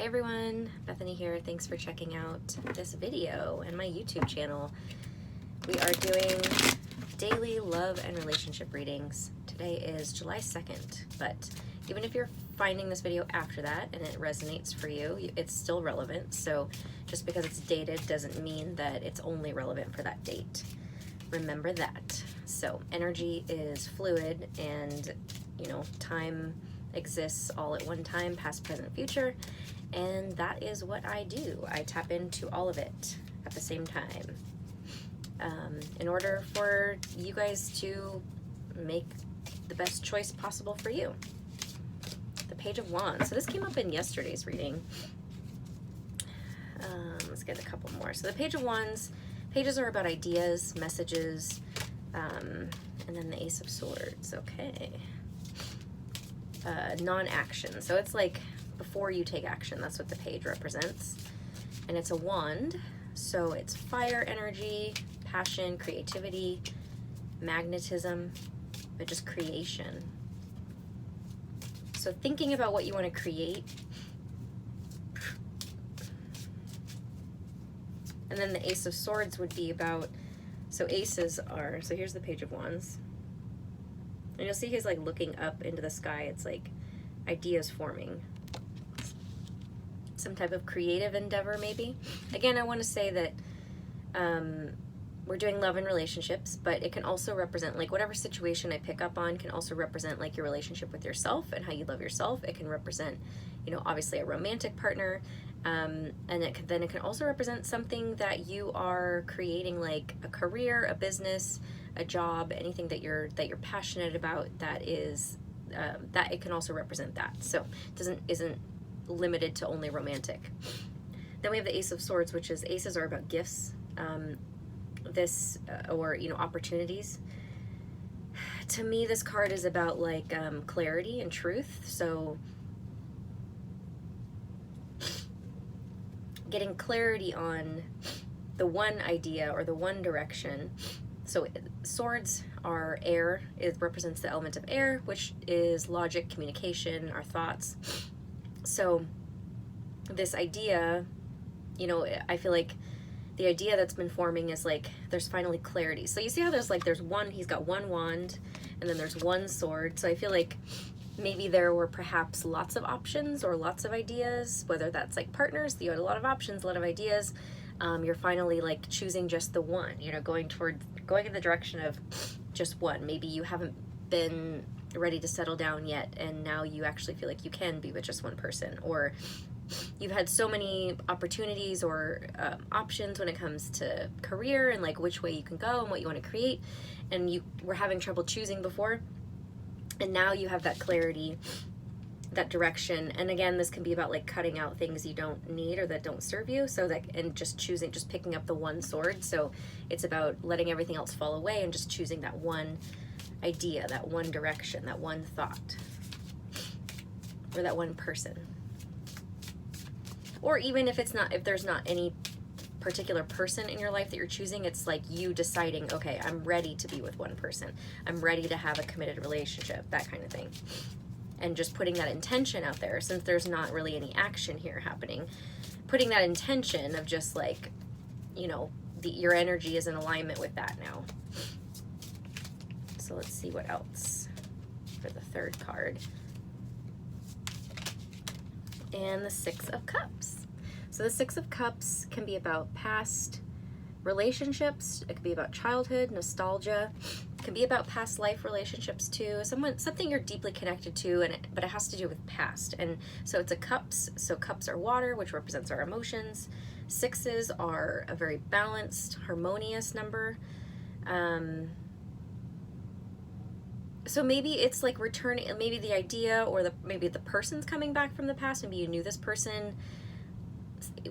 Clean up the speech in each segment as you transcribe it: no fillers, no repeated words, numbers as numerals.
Hey everyone, Bethany here. Thanks for checking out this video and my YouTube channel. We are doing daily love and relationship readings. Today is July 2nd, but even if you're finding this video after that and it resonates for you, it's still relevant. So just because it's dated doesn't mean that it's only relevant for that date. Remember that. So energy is fluid and, time exists all at one time, past, present, future. And that is what I do. I tap into all of it at the same time in order for you guys to make the best choice possible for you. The Page of Wands. So this came up in yesterday's reading. Let's get a couple more. So the Page of Wands, pages are about ideas, messages, and then the Ace of Swords. Okay. Non-action. So it's like before you take action. That's what the page represents. And it's a wand. So it's fire energy, passion, creativity, magnetism, but just creation. So thinking about what you want to create. And then the Ace of Swords would be about, so aces are, so here's the Page of Wands. And you'll see he's like looking up into the sky. It's like ideas forming. Some type of creative endeavor maybe. Again, I want to say that we're doing love and relationships, but it can also represent, like, whatever situation I pick up on can also represent like your relationship with yourself and how you love yourself. It can represent, obviously a romantic partner. And then it can also represent something that you are creating, like a career, a business, a job, anything that you're passionate about. That is that it can also represent that. So it isn't limited to only romantic. Then we have the Ace of Swords, which is, aces are about gifts, or opportunities. To me, this card is about like clarity and truth. So getting clarity on the one idea or the one direction. So swords are air. It represents the element of air, which is logic, communication, our thoughts. So this idea, I feel like the idea that's been forming is like there's finally clarity. So you see how he's got one wand and then there's one sword. So I feel like maybe there were perhaps lots of options or lots of ideas, whether that's like partners, you had a lot of options, a lot of ideas. You're finally like choosing just the one, going in the direction of just one. Maybe you haven't been ready to settle down yet, and now you actually feel like you can be with just one person, or you've had so many opportunities or options when it comes to career and like which way you can go and what you want to create, and you were having trouble choosing before, and now you have that clarity, that direction. And again, this can be about like cutting out things you don't need or that don't serve you, so that, and just picking up the one sword. So it's about letting everything else fall away and just choosing that one idea, that one direction, that one thought, or that one person. Or even if there's not any particular person in your life that you're choosing, it's like you deciding, okay, I'm ready to be with one person. I'm ready to have a committed relationship, that kind of thing. And just putting that intention out there, since there's not really any action here happening, putting that intention of just like, your energy is in alignment with that now. So let's see what else for the third card. And the Six of Cups. So the Six of Cups can be about past relationships. It could be about childhood, nostalgia. It can be about past life relationships too. Something you're deeply connected to, but it has to do with past. And so it's a cups. So cups are water, which represents our emotions. Sixes are a very balanced, harmonious number. So maybe it's like returning, maybe the idea or maybe the person's coming back from the past. Maybe you knew this person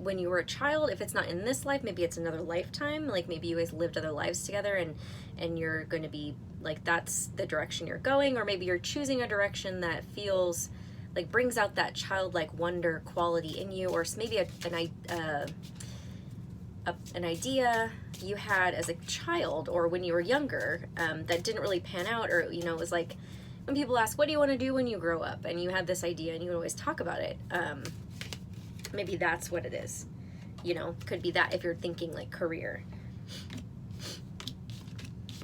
when you were a child. If it's not in this life, maybe it's another lifetime. Like maybe you guys lived other lives together, and you're going to be like, that's the direction you're going. Or maybe you're choosing a direction that feels like brings out that childlike wonder quality in you, or maybe an idea you had as a child or when you were younger that didn't really pan out, or it was like when people ask, what do you want to do when you grow up, and you had this idea and you would always talk about it. Maybe that's what it is. You know, could be that if you're thinking like career.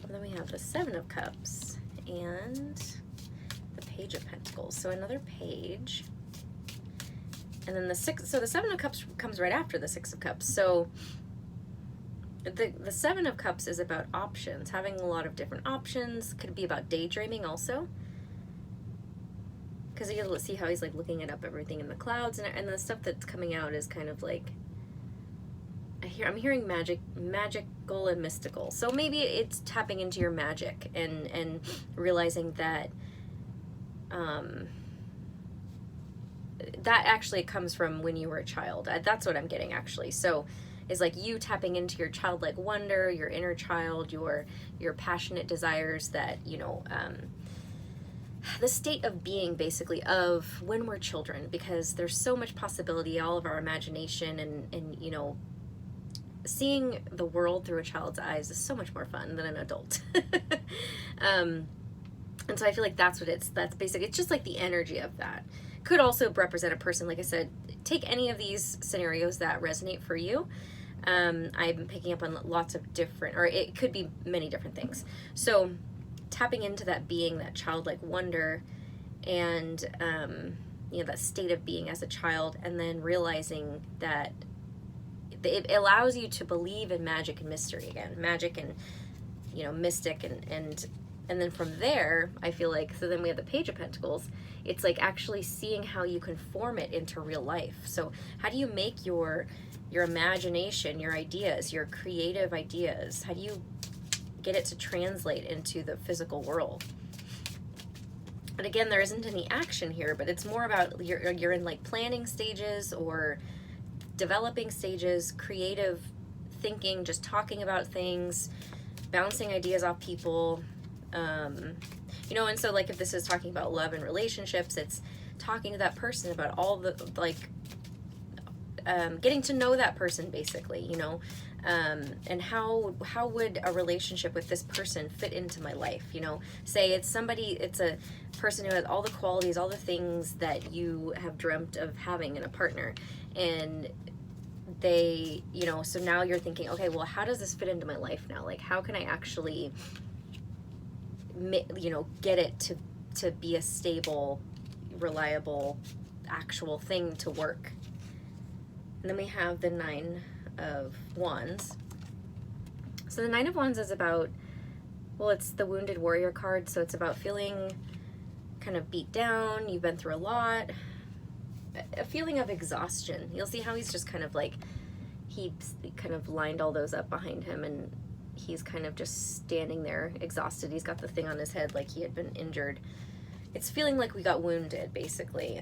And then we have the Seven of Cups and the Page of Pentacles. So another page. And then the Seven of Cups comes right after the Six of Cups. So the Seven of Cups is about options, having a lot of different options. Could be about daydreaming also. Because you'll see how he's like looking it up everything in the clouds, and the stuff that's coming out is kind of like, I'm hearing magical and mystical. So maybe it's tapping into your magic and realizing that that actually comes from when you were a child. That's what I'm getting actually. So is like you tapping into your childlike wonder, your inner child, your passionate desires that, you know, the state of being basically of when we're children, because there's so much possibility, all of our imagination, and you know, seeing the world through a child's eyes is so much more fun than an adult. And so I feel like that's basically, it's just like the energy of that. Could also represent a person. Like I said, take any of these scenarios that resonate for you. I'm picking up on lots of different, or it could be many different things. So tapping into that being, that childlike wonder, and you know, that state of being as a child, and then realizing that it allows you to believe in magic and mystery again, magic and, you know, mystic, and then from there, I feel like, so then we have the Page of Pentacles. It's like actually seeing how you can form it into real life. So how do you make your imagination, your ideas, your creative ideas, how do you get it to translate into the physical world? And again, there isn't any action here, but it's more about you're in like planning stages or developing stages, creative thinking, just talking about things, bouncing ideas off people, you know. And so like if this is talking about love and relationships, it's talking to that person about all the like getting to know that person basically, you know. And how would a relationship with this person fit into my life? You know, say it's a person who has all the qualities, all the things that you have dreamt of having in a partner, and they, you know, so now you're thinking, okay, well, how does this fit into my life now? Like, how can I actually, you know, get it to be a stable, reliable, actual thing to work? And then we have the Nine of Wands. So the Nine of Wands is about, well, it's the Wounded Warrior card, so it's about feeling kind of beat down, you've been through a lot, a feeling of exhaustion. You'll see how he's just kind of like, he kind of lined all those up behind him, and he's kind of just standing there exhausted. He's got the thing on his head like he had been injured. It's feeling like we got wounded, basically.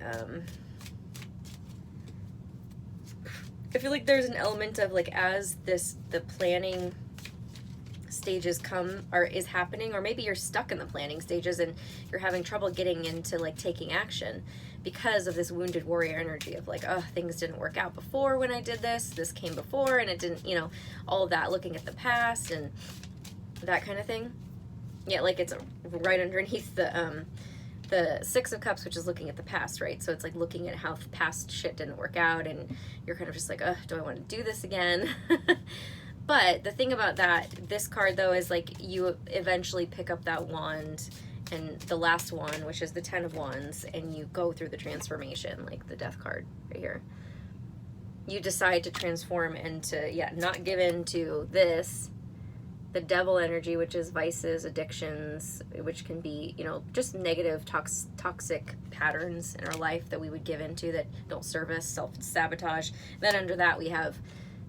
I feel like there's an element of like, as the planning stages is happening, or maybe you're stuck in the planning stages and you're having trouble getting into like taking action because of this Wounded Warrior energy of like, oh, things didn't work out before when I did this came before and it didn't, you know, all of that, looking at the past and that kind of thing. Yeah, like it's right underneath the Six of Cups, which is looking at the past, right? So it's like looking at how past shit didn't work out, and you're kind of just like, do I want to do this again? But the thing about this card though, is like you eventually pick up that wand, and the last one, which is the Ten of Wands, and you go through the transformation, like the Death card right here. You decide to transform into, not give in to this, the Devil energy, which is vices, addictions, which can be, you know, just negative, toxic patterns in our life that we would give into that don't serve us, self-sabotage. Then under that we have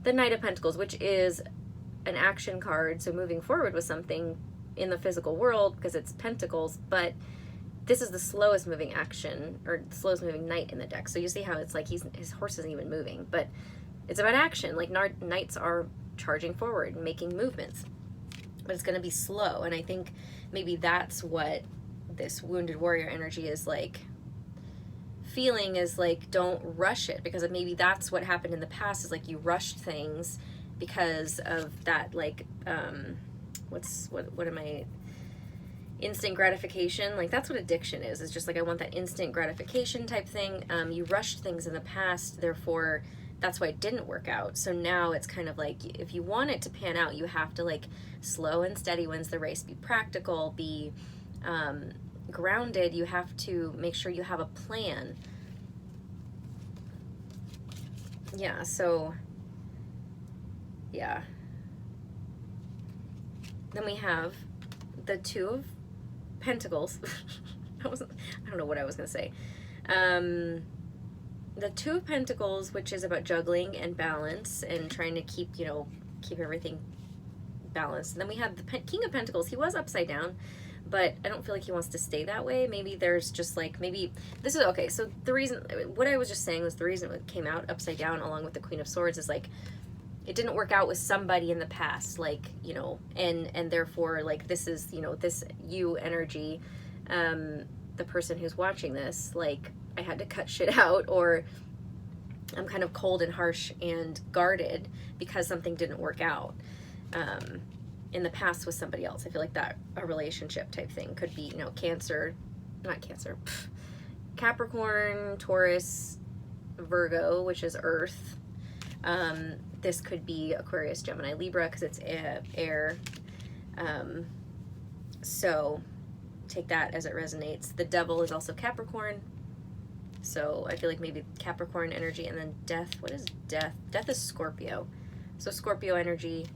the Knight of Pentacles, which is an action card, so moving forward with something in the physical world because it's pentacles, but this is the slowest moving action, or the slowest moving knight in the deck. So you see how it's like his horse isn't even moving, but it's about action. Like knights are charging forward, making movements, but it's going to be slow. And I think maybe that's what this Wounded Warrior energy is like feeling, is like, don't rush it, because maybe that's what happened in the past, is like you rushed things because of that, like what am I, instant gratification. Like, that's what addiction is. It's just like, I want that instant gratification type thing. You rushed things in the past, therefore that's why it didn't work out. So now it's kind of like, if you want it to pan out, you have to, like, slow and steady wins the race. Be practical, be grounded. You have to make sure you have a plan. Yeah, so yeah. Then we have the Two of Pentacles. I don't know what I was gonna say. The Two of Pentacles, which is about juggling and balance and trying to keep everything balanced. And then we have the King of Pentacles. He was upside down, but I don't feel like he wants to stay that way. Maybe there's just like, maybe this is okay. So the reason, what I was just saying was the reason it came out upside down along with the Queen of Swords is like, it didn't work out with somebody in the past, like, and therefore, like, this is, this you energy, the person who's watching this, like, I had to cut shit out, or I'm kind of cold and harsh and guarded because something didn't work out in the past with somebody else. I feel like that a relationship type thing could be, Capricorn, Taurus, Virgo, which is Earth. This could be Aquarius, Gemini, Libra, because it's air. So take that as it resonates. The Devil is also Capricorn. So I feel like maybe Capricorn energy, and then Death. What is Death? Death is Scorpio. So Scorpio energy,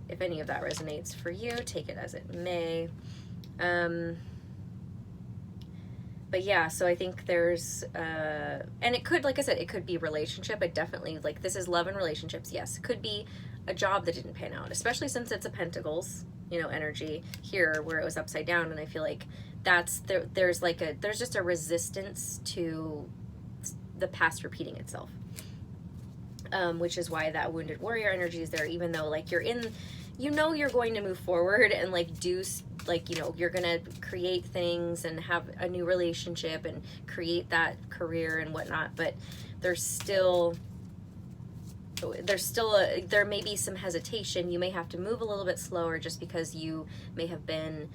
if any of that resonates for you, take it as it may. But yeah, so I think there's, and it could, like I said, it could be relationship. I definitely, like, this is love and relationships. Yes, it could be a job that didn't pan out, especially since it's a Pentacles, energy here where it was upside down. And I feel like there's just a resistance to the past repeating itself, which is why that wounded warrior energy is there, even though, like, you're going to move forward and, like, do, like, you're gonna create things and have a new relationship and create that career and whatnot, but there may be some hesitation. You may have to move a little bit slower just because you may have been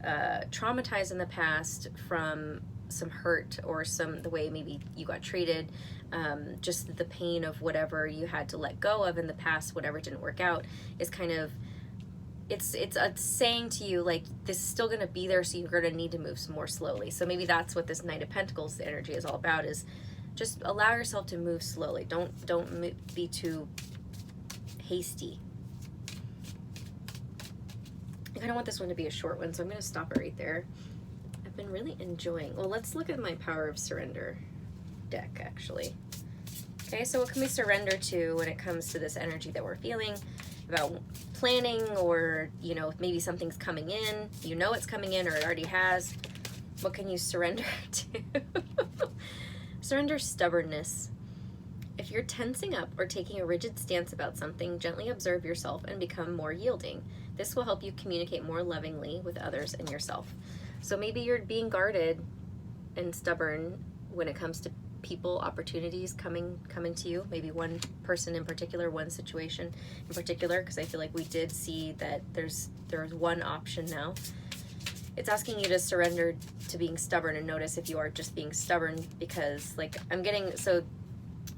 traumatized in the past from some hurt or the way maybe you got treated, just the pain of whatever you had to let go of in the past, whatever didn't work out, is kind of, it's a saying to you, like, this is still going to be there, so you're going to need to move some more slowly. So maybe that's what this Knight of Pentacles energy is all about, is just allow yourself to move slowly. Don't be too hasty. I kind of want this one to be a short one, so I'm going to stop it right there. I've been really enjoying, well, let's look at my Power of Surrender deck, actually. Okay, so what can we surrender to when it comes to this energy that we're feeling about planning, or, maybe something's coming in, it's coming in, or it already has. What can you surrender to? Surrender stubbornness. If you're tensing up or taking a rigid stance about something, gently observe yourself and become more yielding. This will help you communicate more lovingly with others and yourself. So maybe you're being guarded and stubborn when it comes to people, opportunities coming to you. Maybe one person in particular, one situation in particular, because I feel like we did see that there's one option now. It's asking you to surrender to being stubborn, and notice if you are just being stubborn, because, like, I'm getting, so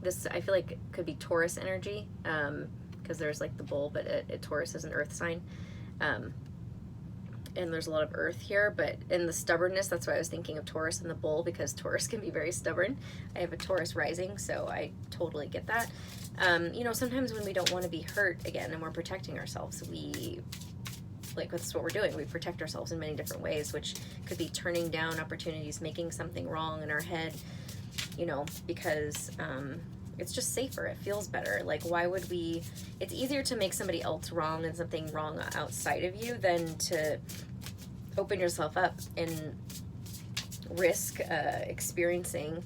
this, I feel like it could be Taurus energy, because there's, like, the bull, but Taurus is an earth sign, and there's a lot of earth here, but in the stubbornness, that's why I was thinking of Taurus and the bull, because Taurus can be very stubborn. I have a Taurus rising, so I totally get that. Sometimes when we don't want to be hurt again and we're protecting ourselves, that's what we're doing. We protect ourselves in many different ways, which could be turning down opportunities, making something wrong in our head, because it's just safer. It feels better. Like, why would we, it's easier to make somebody else wrong and something wrong outside of you than to open yourself up and risk experiencing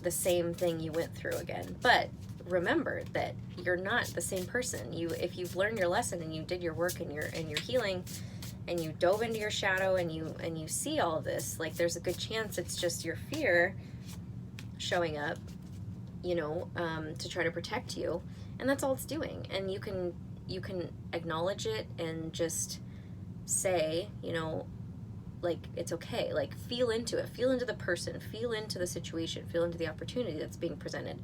the same thing you went through again. But remember that you're not the same person. If you've learned your lesson and you did your work and your healing, and you dove into your shadow and you see all of this, like, there's a good chance it's just your fear showing up, to try to protect you, and that's all it's doing. And you can acknowledge it and just say, you know, like, it's okay. Like, feel into it. Feel into the person. Feel into the situation. Feel into the opportunity that's being presented.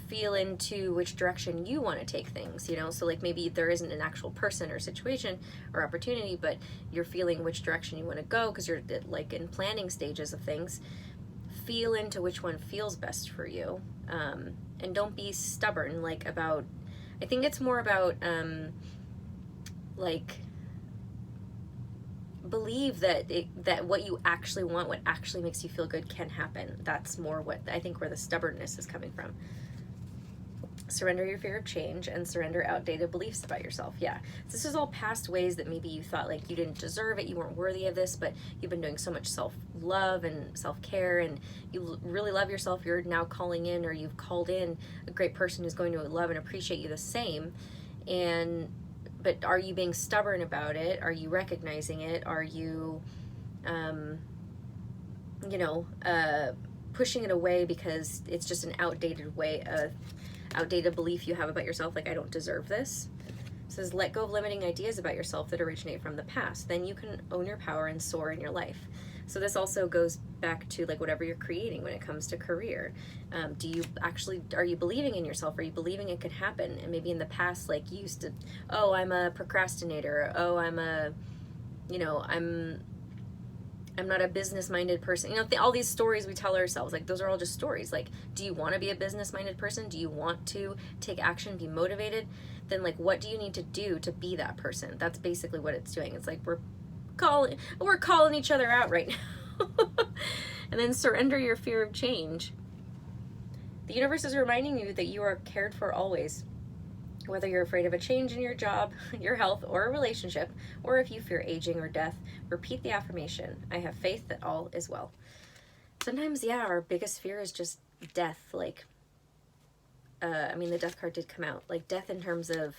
Feel into which direction you want to take things, you know? So, like, maybe there isn't an actual person or situation or opportunity, but you're feeling which direction you want to go because you're, like, in planning stages of things. Feel into which one feels best for you. And don't be stubborn, like, about... I think it's more about, like... believe that that what you actually want, what actually makes you feel good, can happen. That's more what I think where the stubbornness is coming from. Surrender your fear of change and surrender outdated beliefs about yourself. Yeah, this is all past ways that maybe you thought like you didn't deserve it, you weren't worthy of this, but you've been doing so much self-love and self-care, and you really love yourself. You're now calling in, or you've called in a great person who's going to love and appreciate you the same. And but are you being stubborn about it? Are you recognizing it? Are you, pushing it away because it's just an outdated belief you have about yourself, like, I don't deserve this? It says, let go of limiting ideas about yourself that originate from the past. Then you can own your power and soar in your life. So this also goes back to, like, whatever you're creating when it comes to career. Are you believing in yourself? Are you believing it could happen? And maybe in the past, like, you used to, oh, I'm a procrastinator. Oh, I'm not a business-minded person. You know, all these stories we tell ourselves, like, those are all just stories. Like, do you want to be a business-minded person? Do you want to take action, be motivated? Then, like, what do you need to do to be that person? That's basically what it's doing. It's like we're calling each other out right now. And then surrender your fear of change. The universe is reminding you that you are cared for always. Whether you're afraid of a change in your job, your health, or a relationship, or if you fear aging or death, repeat the affirmation, I have faith that all is well. Sometimes, yeah, our biggest fear is just death. Like, the death card did come out. Like, death in terms of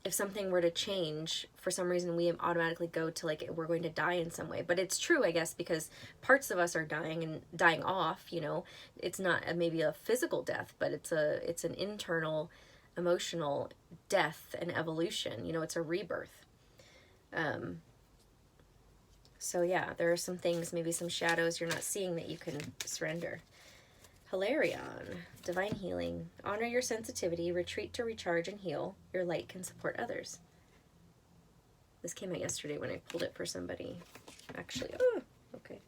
if something were to change, for some reason we automatically go to, like, we're going to die in some way. But it's true, I guess, because parts of us are dying and dying off, you know. It's not maybe a physical death, but it's an internal, emotional death and evolution. You know, it's a rebirth. So yeah, there are some things, maybe some shadows you're not seeing that you can surrender. Hilarion, divine healing. Honor your sensitivity, retreat to recharge and heal. Your light can support others. This came out yesterday when I pulled it for somebody. Actually, okay.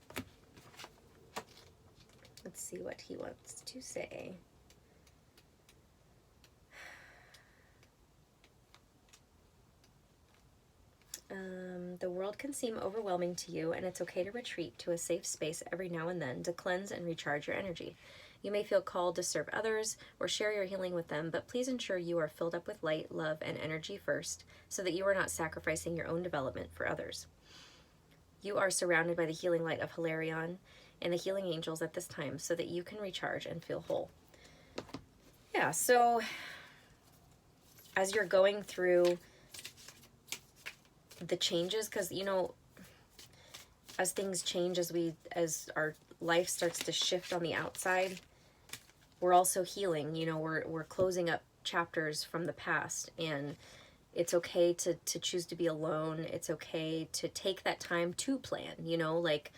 Let's see what he wants to say. The world can seem overwhelming to you, and it's okay to retreat to a safe space every now and then to cleanse and recharge your energy. You may feel called to serve others or share your healing with them, but please ensure you are filled up with light, love, and energy first, so that you are not sacrificing your own development for others. You are surrounded by the healing light of Hilarion and the healing angels at this time, so that you can recharge and feel whole. Yeah, so as you're going through the changes, because, you know, as things change, as our life starts to shift on the outside, we're also healing. You know, we're closing up chapters from the past, and it's okay to choose to be alone. It's okay to take that time to plan, you know, like,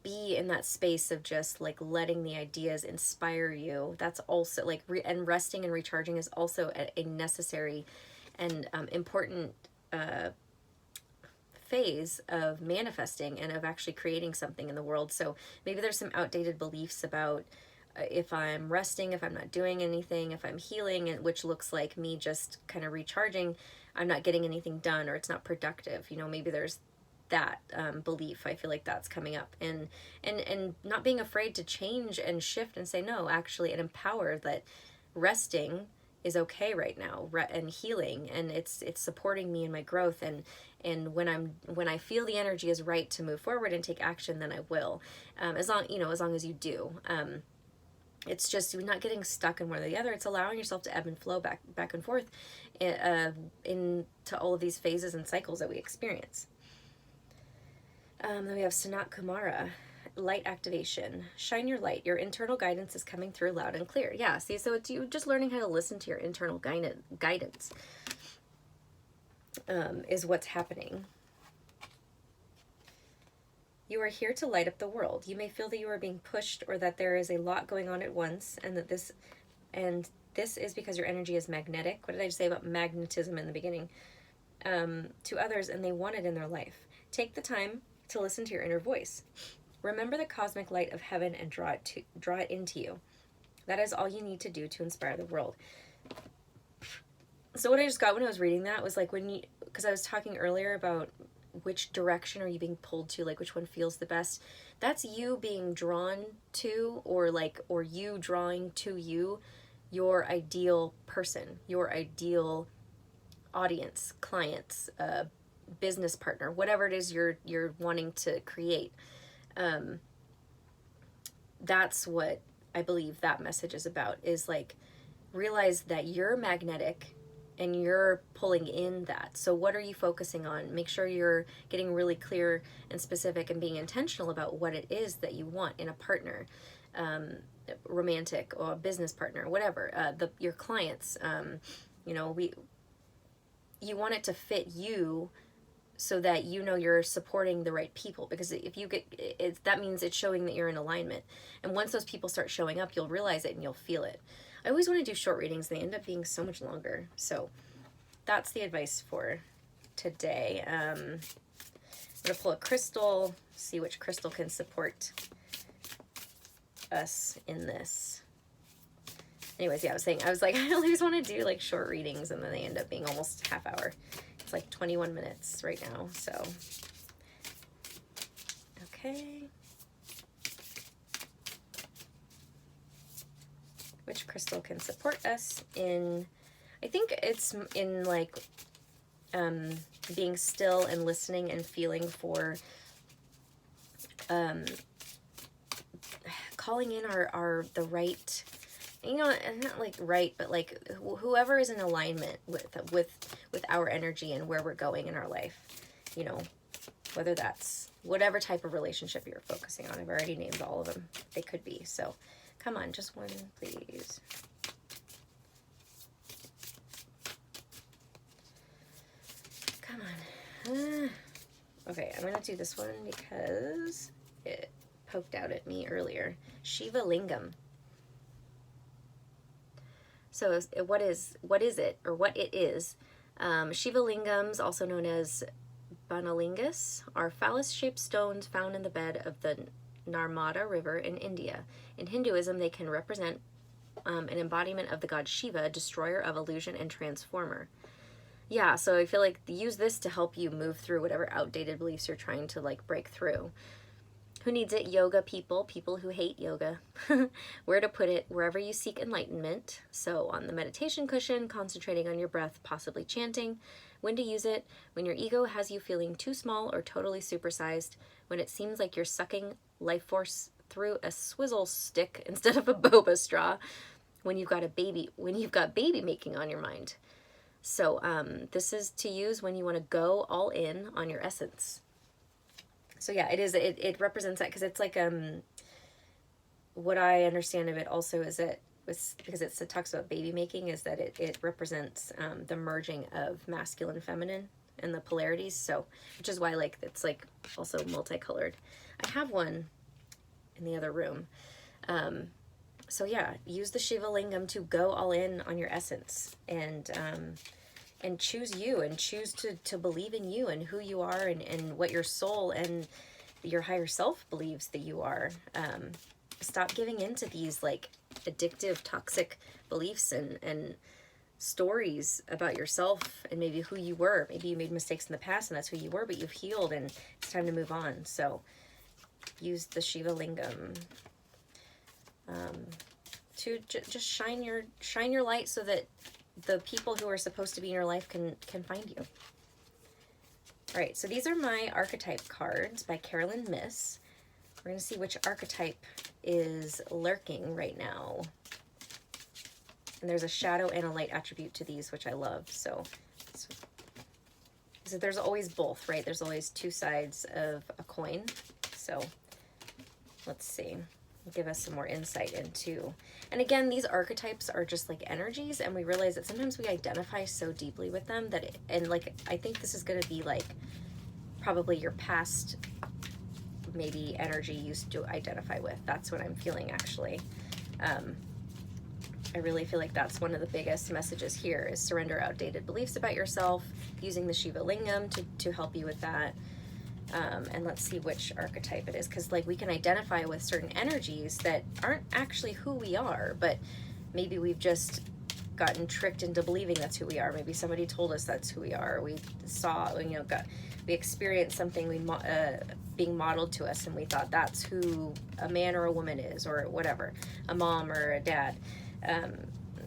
be in that space of just, like, letting the ideas inspire you. That's also, like, and resting and recharging is also a necessary and important phase of manifesting and of actually creating something in the world. So maybe there's some outdated beliefs about if I'm resting, if I'm not doing anything, if I'm healing, and which looks like me just kind of recharging, I'm not getting anything done, or it's not productive. You know, maybe there's that belief. I feel like that's coming up, and not being afraid to change and shift and say no, actually, and empower that resting is okay right now, and healing, and it's supporting me in my growth, and when I feel the energy is right to move forward and take action, then I will, as long as you do. It's just you're not getting stuck in one or the other. It's allowing yourself to ebb and flow back and forth into all of these phases and cycles that we experience. Then we have Sanat Kumara. light activation. Shine your light. Your internal guidance is coming through loud and clear. Yeah, see, so it's you just learning how to listen to your internal guidance is what's happening. You are here to light up the world. You may feel that you are being pushed or that there is a lot going on at once, and this is because your energy is magnetic. What did I just say about magnetism in the beginning? To others, and they want it in their life. Take the time to listen to your inner voice. Remember the cosmic light of heaven and draw it into you. That is all you need to do to inspire the world. So what I just got when I was reading that was like because I was talking earlier about which direction are you being pulled to, like which one feels the best. That's you being drawn to, or you drawing to you, your ideal person, your ideal audience, clients, business partner, whatever it is you're wanting to create. That's what I believe that message is about, is like realize that you're magnetic and you're pulling in that. So what are you focusing on? Make sure you're getting really clear and specific and being intentional about what it is that you want in a partner, romantic or a business partner, whatever, your clients. You want it to fit you so that you know you're supporting the right people, because if you get it, that means it's showing that you're in alignment. And once those people start showing up, you'll realize it and you'll feel it. I always want to do short readings. They end up being so much longer. So that's the advice for today. I'm going to pull a crystal, see which crystal can support us in this. Anyways, yeah, I was like, I always want to do like short readings, and then they end up being almost half hour. It's like 21 minutes right now, so. Okay. Which crystal can support us in, I think it's in like being still and listening and feeling for calling in the right, not like right, but like whoever is in alignment with our energy and where we're going in our life, whether that's whatever type of relationship you're focusing on. I've already named all of them they could be. So come on, just one, please. Come on. Okay, I'm going to do this one because it poked out at me earlier. Shiva Lingam. So what is it, or what it is? Shiva Lingams, also known as Banalingas, are phallus-shaped stones found in the bed of the Narmada River in India. In Hinduism, they can represent an embodiment of the god Shiva, destroyer of illusion and transformer. Yeah, so I feel like use this to help you move through whatever outdated beliefs you're trying to like break through. Who needs it? Yoga people who hate yoga. Where to put it? Wherever you seek enlightenment. So on the meditation cushion, concentrating on your breath, possibly chanting. When to use it? When your ego has you feeling too small or totally supersized. When it seems like you're sucking life force through a swizzle stick instead of a boba straw. When you've got baby making on your mind. So this is to use when you want to go all in on your essence. So yeah, it represents that, because it's like what I understand of it also is that because it talks about baby making, is that it represents the merging of masculine and feminine and the polarities. So which is why like it's like also multicolored. I have one in the other room. So yeah, use the Shiva Lingam to go all in on your essence and choose you, and choose to believe in you and who you are, and what your soul and your higher self believes that you are. Stop giving into these like addictive, toxic beliefs and stories about yourself and maybe who you were. Maybe you made mistakes in the past and that's who you were, but you've healed and it's time to move on. So use the Shiva Lingam to just shine your light so that the people who are supposed to be in your life can find you. All right, so these are my archetype cards by Carolyn Miss. We're going to see which archetype is lurking right now. And there's a shadow and a light attribute to these, which I love. So there's always both, right? There's always two sides of a coin. So let's see, give us some more insight into, and again, these archetypes are just like energies, and we realize that sometimes we identify so deeply with them that and like I think this is going to be like probably your past maybe energy you used to identify with. That's what I'm feeling, actually. I really feel like that's one of the biggest messages here is surrender outdated beliefs about yourself, using the Shiva Lingam to help you with that. And let's see which archetype it is, because like we can identify with certain energies that aren't actually who we are, but maybe we've just gotten tricked into believing that's who we are. Maybe somebody told us that's who we are. We saw, we experienced something being modeled to us, and we thought that's who a man or a woman is, or whatever, a mom or a dad.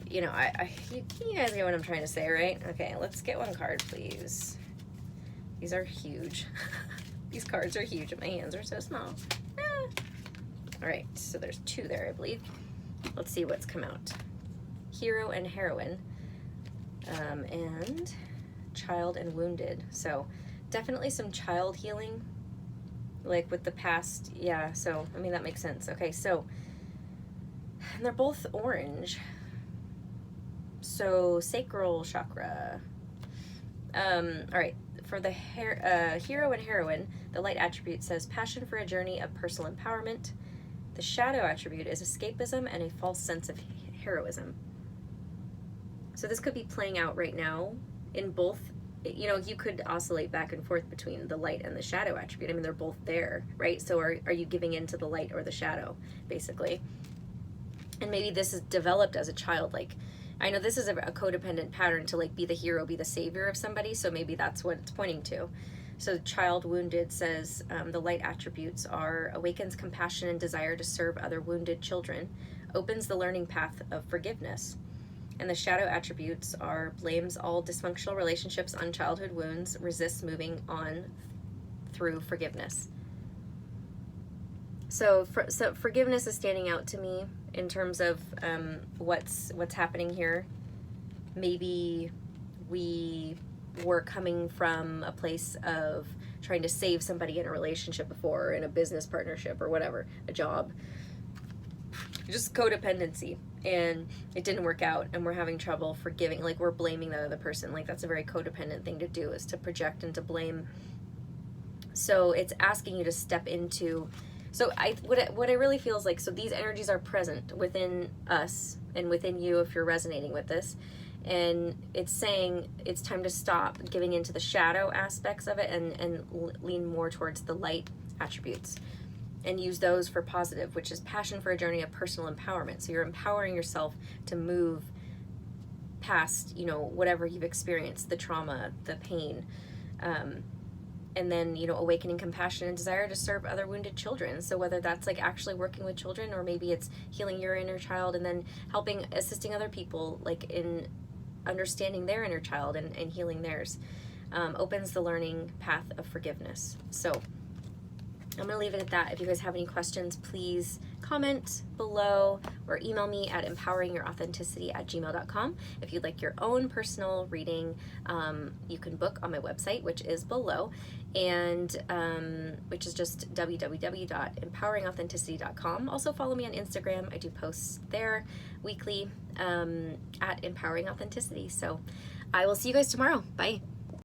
You guys get what I'm trying to say, right? Okay, let's get one card, please. These are huge. These cards are huge, and my hands are so small. All right, so there's 2 there, I believe. Let's see what's come out. Hero and heroine, and child and wounded. So definitely some child healing, like with the past. Yeah, so I mean that makes sense. Okay, so and they're both orange. So sacral chakra. All right, for the hero and heroine, the light attribute says passion for a journey of personal empowerment. The shadow attribute is escapism and a false sense of heroism. So this could be playing out right now in both. You could oscillate back and forth between the light and the shadow attribute. I mean, they're both there, right? So are you giving in to the light or the shadow, basically? And maybe this is developed as a child. Like, I know this is a codependent pattern to like be the hero, be the savior of somebody. So maybe that's what it's pointing to. So child wounded says the light attributes are awakens compassion and desire to serve other wounded children, opens the learning path of forgiveness. And the shadow attributes are blames all dysfunctional relationships on childhood wounds, resists moving on through forgiveness. So forgiveness is standing out to me in terms of what's happening here. Maybe we were coming from a place of trying to save somebody in a relationship before, in a business partnership or whatever, a job. Just codependency, and it didn't work out, and we're having trouble forgiving, like we're blaming the other person. Like that's a very codependent thing to do, is to project and to blame. So it's asking you to step into, so what I really feel is like, so these energies are present within us and within you if you're resonating with this, and it's saying it's time to stop giving into the shadow aspects of it and lean more towards the light attributes. And use those for positive, which is passion for a journey of personal empowerment. So you're empowering yourself to move past, whatever you've experienced, the trauma, the pain, and then, awakening compassion and desire to serve other wounded children. So whether that's like actually working with children, or maybe it's healing your inner child and then assisting other people, like in understanding their inner child and healing theirs, opens the learning path of forgiveness. So I'm going to leave it at that. If you guys have any questions, please comment below or email me at empoweringyourouthenticity@gmail.com. If you'd like your own personal reading, you can book on my website, which is below, and which is just www.empoweringauthenticity.com. Also follow me on Instagram. I do posts there weekly at Empowering Authenticity. So I will see you guys tomorrow. Bye.